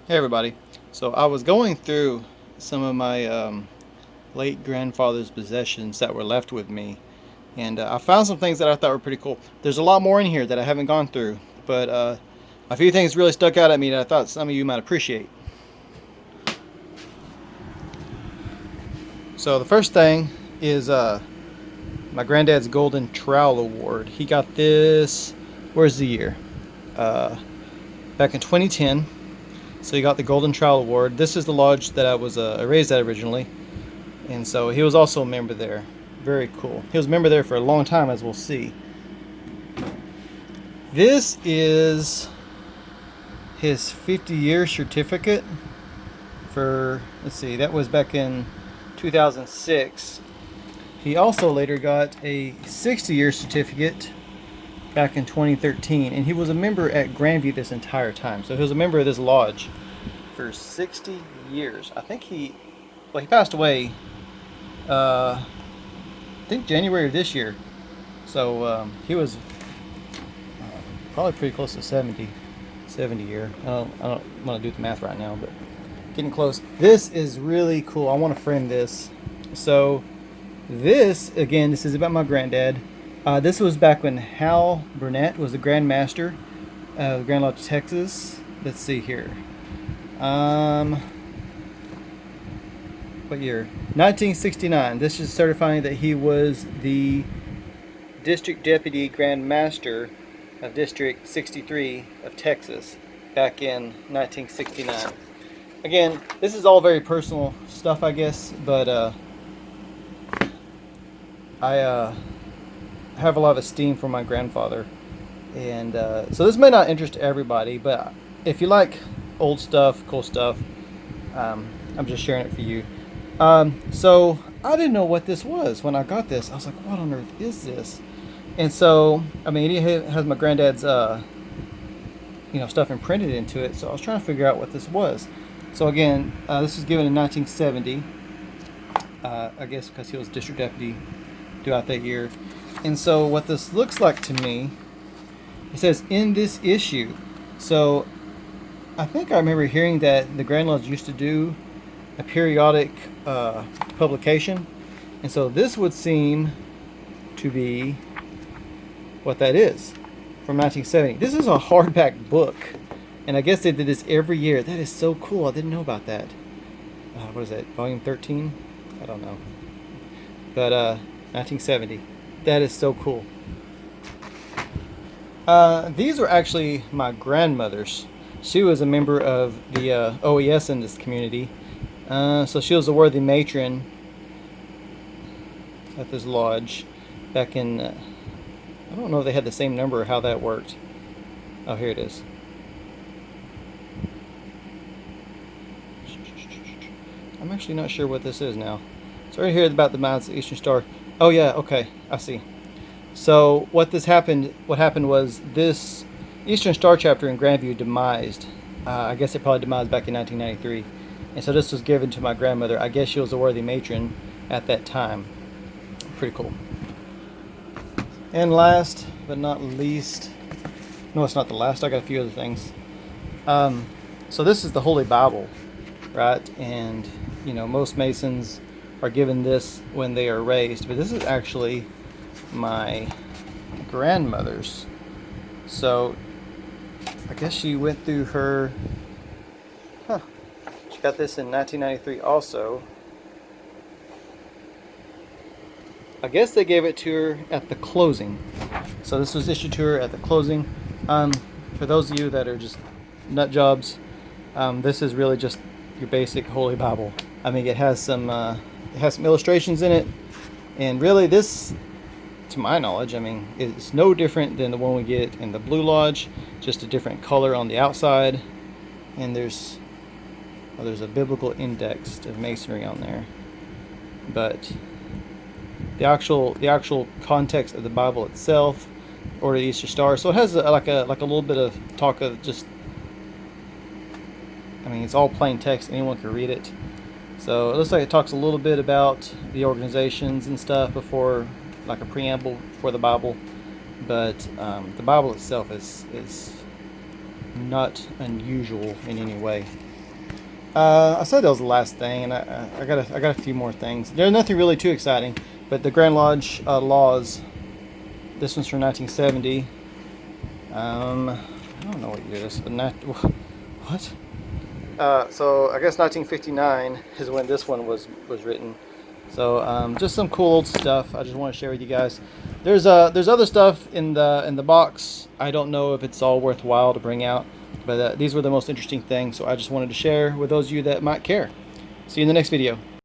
Hey everybody. So I was going through some of my late grandfather's possessions that were left with me, and I found some things that I thought were pretty cool. There's a lot more in here that I haven't gone through, but a few things really stuck out at me that I thought some of you might appreciate. So the first thing is my granddad's Golden Trowel Award. He got this, where's the year? Uh, Back in 2010. So he got the Golden Trowel Award. This is the lodge that I was raised at originally. And so he was also a member there. Very cool. He was a member there for a long time, as we'll see. This is his 50-year certificate for, let's see, that was back in 2006. He also later got a 60-year certificate back in 2013, and he was a member at Grandview this entire time. So he was a member of this lodge for 60 years. I think he passed away I think January of this year. So he was probably pretty close to 70 year. I don't want to do the math right now, but getting close. This is really cool. I want to frame this. So this, again, this is about my granddad. This was back when Hal Burnett was the Grand Master of the Grand Lodge of Texas. Let's see here. What year? 1969. This is certifying that he was the District Deputy Grand Master of District 63 of Texas back in 1969. Again, this is all very personal stuff, I guess, but I have a lot of esteem for my grandfather, and so this may not interest everybody, but if you like old stuff, cool stuff, I'm just sharing it for you. So I didn't know what this was when I got this. I was like, what on earth is this? And so, I mean, it has my granddad's stuff imprinted into it, so I was trying to figure out what this was. So again, this was given in 1970, I guess because he was district deputy throughout that year. And so what this looks like to me, it says in this issue. So I think I remember hearing that the Grand Lodge used to do a periodic publication. And so this would seem to be what that is from 1970. This is a hardback book. And I guess they did this every year. That is so cool. I didn't know about that. What is that? Volume 13? I don't know. But 1970. That is so cool. These were actually my grandmother's. She was a member of the OES in this community. So she was a worthy matron at this lodge back in, I don't know if they had the same number or how that worked. Oh, here it is. I'm actually not sure what this is now. So right here about the Mounds of the Eastern Star. Oh yeah, okay, I see. So what happened was this Eastern Star chapter in Grandview demised. I guess it probably demised back in 1993. And so this was given to my grandmother. I guess she was a worthy matron at that time. Pretty cool. And last but not least, no, it's not the last. I got a few other things. So this is the Holy Bible, right? And most Masons are given this when they are raised, but this is actually my grandmother's. So I guess she went through her. She got this in 1993 also. I guess they gave it to her at the closing. So this was issued to her at the closing. For those of you that are just nut jobs, this is really just your basic Holy Bible. I mean, it has some illustrations in it, and really this, to my knowledge, I mean, it's no different than the one we get in the Blue Lodge, just a different color on the outside, and there's a biblical index of Masonry on there, but the actual context of the Bible itself, or the Easter Star. So it has like a little bit of talk of just. I mean, it's all plain text. Anyone can read it. So it looks like it talks a little bit about the organizations and stuff before, like a preamble for the Bible. But the Bible itself is not unusual in any way. I said that was the last thing, and I got a few more things. There's nothing really too exciting, but the Grand Lodge laws. This one's from 1970. I don't know what year this. What? So I guess 1959 is when this one was written. So just some cool old stuff. I just want to share with you guys. There's other stuff in the box. I don't know if it's all worthwhile to bring out, but these were the most interesting things. So I just wanted to share with those of you that might care. See you in the next video.